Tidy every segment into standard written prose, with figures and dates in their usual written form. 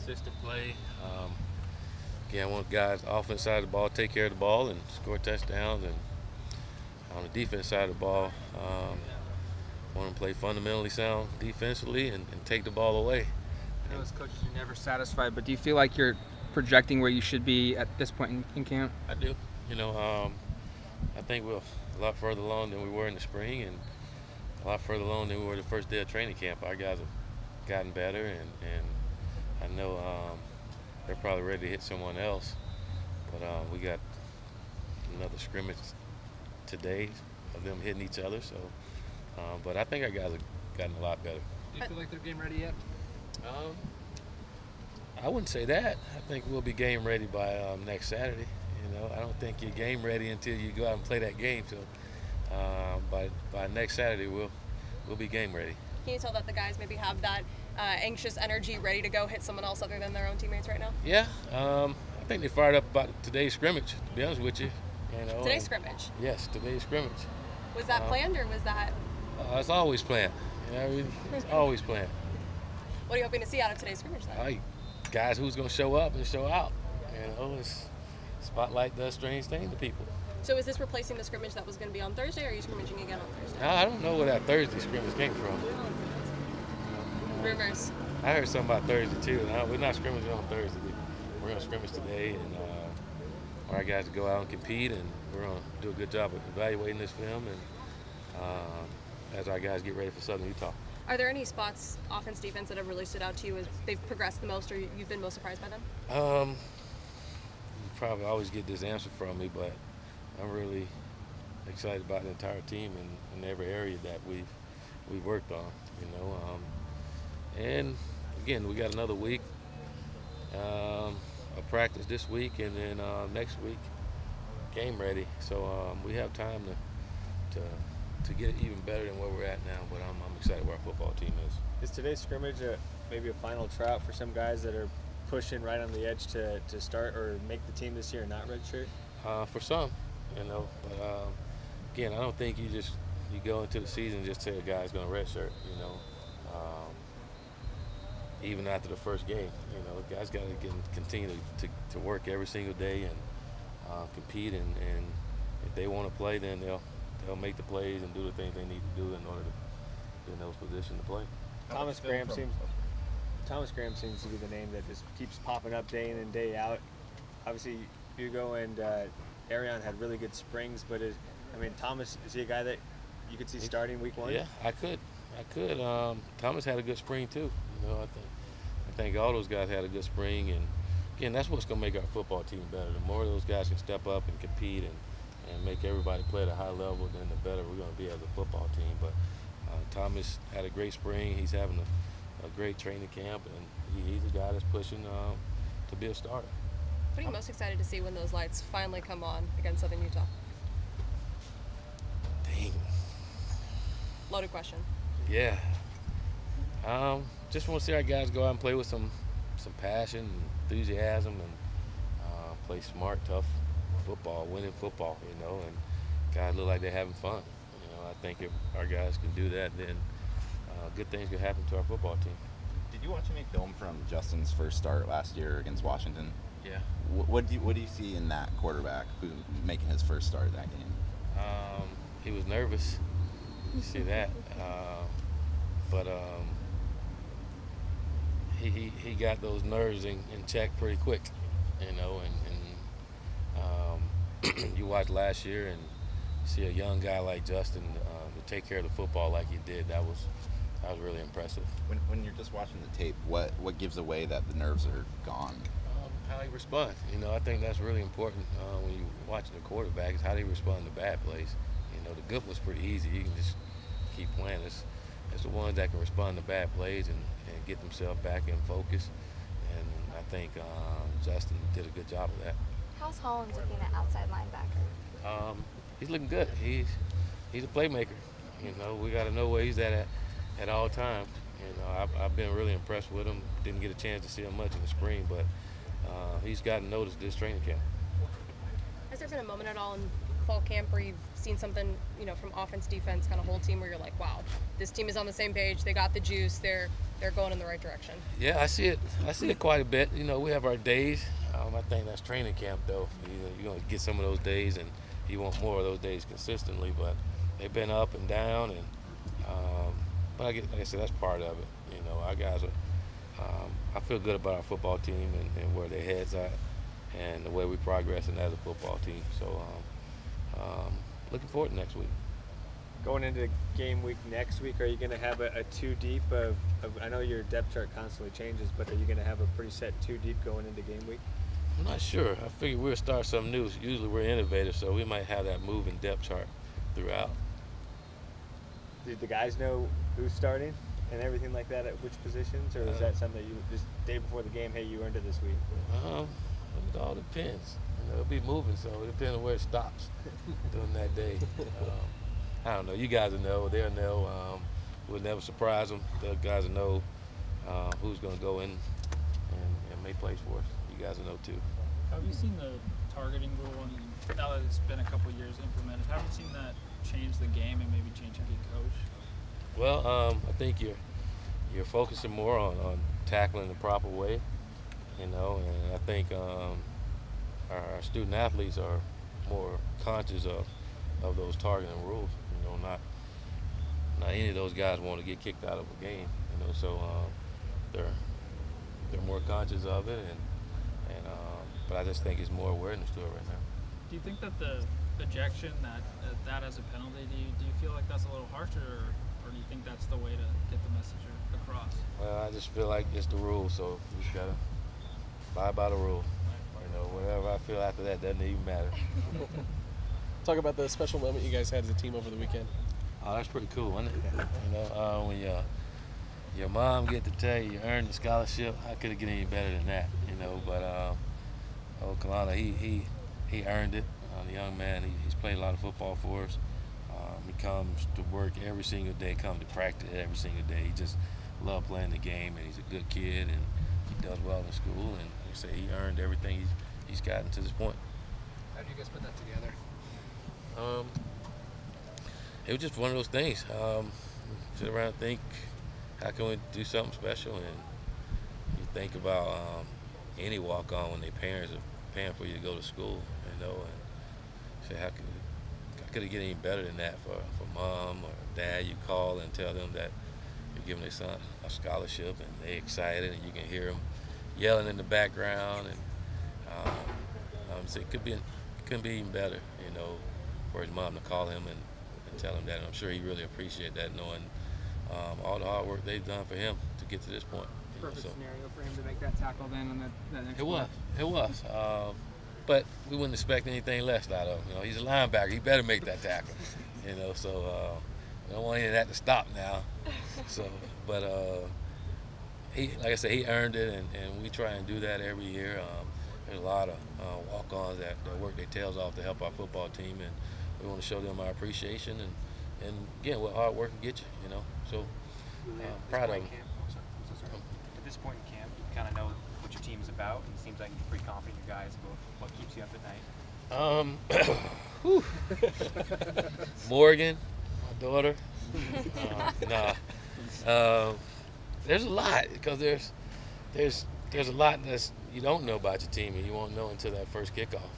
consistent play. Again, I want guys offense side of the ball take care of the ball and score touchdowns, and on the defense side of the ball, want them to play fundamentally sound defensively and take the ball away. I know as coaches you're never satisfied, but do you feel like you're projecting where you should be at this point in camp? I do. I think we're a lot further along than we were in the spring, and a lot further along than we were the first day of training camp. Our guys have gotten better, and I know they're probably ready to hit someone else. But we got another scrimmage today of them hitting each other. So, but I think our guys have gotten a lot better. Do you feel like they're game ready yet? I wouldn't say that. I think we'll be game ready by next Saturday. I don't think you're game ready until you go out and play that game. So by next Saturday, we'll be game ready. Can you tell that the guys maybe have that anxious energy ready to go hit someone else other than their own teammates right now? Yeah, I think they fired up about today's scrimmage, to be honest with you. Today's scrimmage? Yes, today's scrimmage. Was that planned or was that? It's always planned. It's always planned. What are you hoping to see out of today's scrimmage then? Guys who's going to show up and show out. It's spotlight does strange things to people. So is this replacing the scrimmage that was going to be on Thursday, or are you scrimmaging again on Thursday? I don't know where that Thursday scrimmage came from. Rumors. I heard something about Thursday too. We're not scrimmaging on Thursday. We're going to scrimmage today, and our guys to go out and compete, and we're going to do a good job of evaluating this film, and as our guys get ready for Southern Utah. Are there any spots, offense, defense, that have really stood out to you as they've progressed the most, or you've been most surprised by them? You probably always get this answer from me, but I'm really excited about the entire team and in every area that we've worked on. And again, we got another week of practice this week, and then next week game ready. So we have time to get even better than where we're at now. But I'm excited where our football team is. Is today's scrimmage maybe a final tryout for some guys that are pushing right on the edge to start or make the team this year and not redshirt? For some, but again, I don't think you go into the season and just say a guy's going to redshirt. Even after the first game, guys got to continue to work every single day and compete, and if they want to play, then they'll make the plays and do the things they need to do in order to get in those positions to play. Thomas Graham seems to be the name that just keeps popping up day in and day out. Obviously, Hugo and Arion had really good springs, but Thomas, is he a guy that you could see starting week one? Yeah, I could. Thomas had a good spring too. I think all those guys had a good spring, and again, that's what's going to make our football team better. The more those guys can step up and compete and make everybody play at a high level, then the better we're going to be as a football team. But Thomas had a great spring. He's having a great training camp, and he's a guy that's pushing to be a starter. What are you most excited to see when those lights finally come on against Southern Utah? Dang. Loaded question. Yeah. Just want to see our guys go out and play with some passion and enthusiasm, and play smart, tough football, winning football, and guys look like they're having fun. I think if our guys can do that, then good things could happen to our football team. Did you watch any film from Justin's first start last year against Washington? Yeah. What do you see in that quarterback who making his first start that game? He was nervous. You see that, but he got those nerves in check pretty quick, and you watched last year and see a young guy like Justin to take care of the football like he did. That was really impressive. When you're just watching the tape, what gives away that the nerves are gone? How he responds. I think that's really important when you're watching the quarterback, is how they respond to bad plays. The good one's pretty easy. You can just keep playing. It's the ones that can respond to bad plays and get themselves back in focus. And I think Justin did a good job of that. How's Hollins looking at outside linebacker? He's looking good. He's a playmaker. We got to know where he's at all times. I've been really impressed with him. Didn't get a chance to see him much in the spring, but he's gotten noticed this training camp. Has there been a moment at all in fall camp where you've seen something, from offense, defense, kind of whole team, where you're like, wow, this team is on the same page. They got the juice. They're going in the right direction. Yeah, I see it. I see it quite a bit. We have our days. I think that's training camp, though. You're going to get some of those days, and you want more of those days consistently. But they've been up and down, and but like I said, that's part of it. Our guys are. I feel good about our football team and where their heads at, and the way we're progressing as a football team. So, looking forward to next week. Going into game week next week, are you going to have a two deep of? I know your depth chart constantly changes, but are you going to have a pretty set two deep going into game week? I'm not sure. I figured we'll start something new. Usually we're innovative, so we might have that moving depth chart throughout. Did the guys know who's starting and everything like that at which positions, or is that something that you just day before the game? Hey, you earned it this week. It all depends. It'll be moving, so it depends on where it stops during that day. I don't know. You guys will know. They'll know. We'll never surprise them. The guys will know who's going to go in and make plays for us. You guys will know too. Have you seen the targeting rule, and now that it's been a couple years implemented, have you seen that change the game and maybe change how you coach? Well, I think you're focusing more on tackling the proper way, and I think our student athletes are more conscious of those targeting rules. Not any of those guys want to get kicked out of a game. So they're more conscious of it, but I just think it's more awareness to it right now. Do you think that the ejection that as a penalty, do you feel like that's a little harsher, or do you think that's the way to get the message across? Well, I just feel like it's the rule, so you just gotta abide by the rule. Whatever I feel after that doesn't even matter. Talk about the special moment you guys had as a team over the weekend. Oh, that's pretty cool, wasn't it? When your mom get to tell you earned the scholarship, how could it get any better than that? But Kalana, he earned it. The young man, he's played a lot of football for us. He comes to work every single day, comes to practice every single day. He just loves playing the game, and he's a good kid, and he does well in school. And like I say, he earned everything he's gotten to this point. How do you guys put that together? It was just one of those things. Sit around and think, how can we do something special? And you think about any walk-on when their parents are paying for you to go to school, and say, how could it get any better than that for mom or dad? You call and tell them that you're giving their son a scholarship, and they're excited, and you can hear them yelling in the background, and so it couldn't be even better, for his mom to call him and tell him that. And I'm sure he really appreciated that, knowing all the hard work they've done for him to get to this point. Perfect scenario for him to make that tackle then on that next play. It was. But we wouldn't expect anything less out of him. He's a linebacker. He better make that tackle. So we don't want any of that to stop now. So, but he, like I said, he earned it, and we try and do that every year. There's a lot of walk-ons that work their tails off to help our football team, and we want to show them our appreciation, and again, what hard work can get you, So proud of them. At this point in camp, you kind of know what your team's about, and it seems like you're pretty confident in your guys. But what keeps you up at night? Morgan, my daughter. There's a lot, because there's a lot that's you don't know about your team, and you won't know until that first kickoff.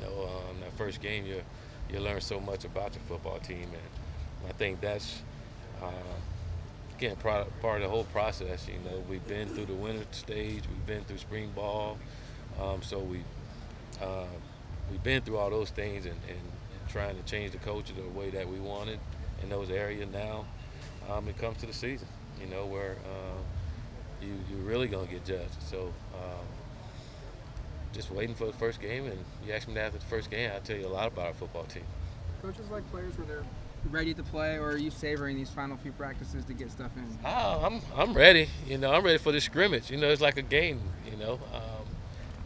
That first game, you learn so much about your football team, and I think that's again part of the whole process. We've been through the winter stage, we've been through spring ball, so we've been through all those things and trying to change the culture the way that we wanted in those areas. Now it comes to the season, where you're really gonna get judged. So just waiting for the first game, and you ask me after the first game, I'll tell you a lot about our football team. Coaches like players where they're ready to play, or are you savoring these final few practices to get stuff in? I'm ready. I'm ready for the scrimmage. It's like a game.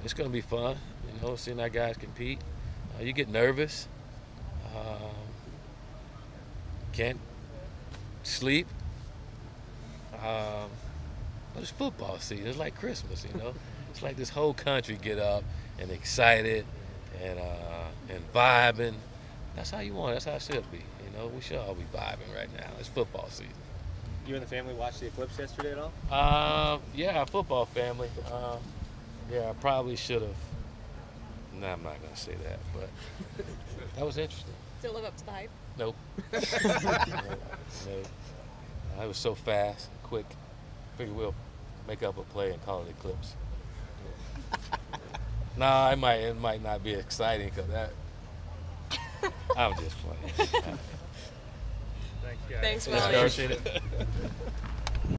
It's gonna be fun. Seeing our guys compete. You get nervous. Can't sleep. But it's football season. It's like Christmas. It's like this whole country get up and excited and vibing That's how you want it. That's how it should be. You know, we should all be vibing right now. It's football season. You and the family watched the eclipse yesterday at all? Yeah, our football family. Yeah, I probably should have. No, I'm not going to say that, but that was interesting. Did it live up to the hype? Nope. No. I was so fast, quick. Figure we'll make up a play and call it eclipse. No, it might not be exciting because that. I'm just playing. Thanks, Thanks, Willie. appreciate it.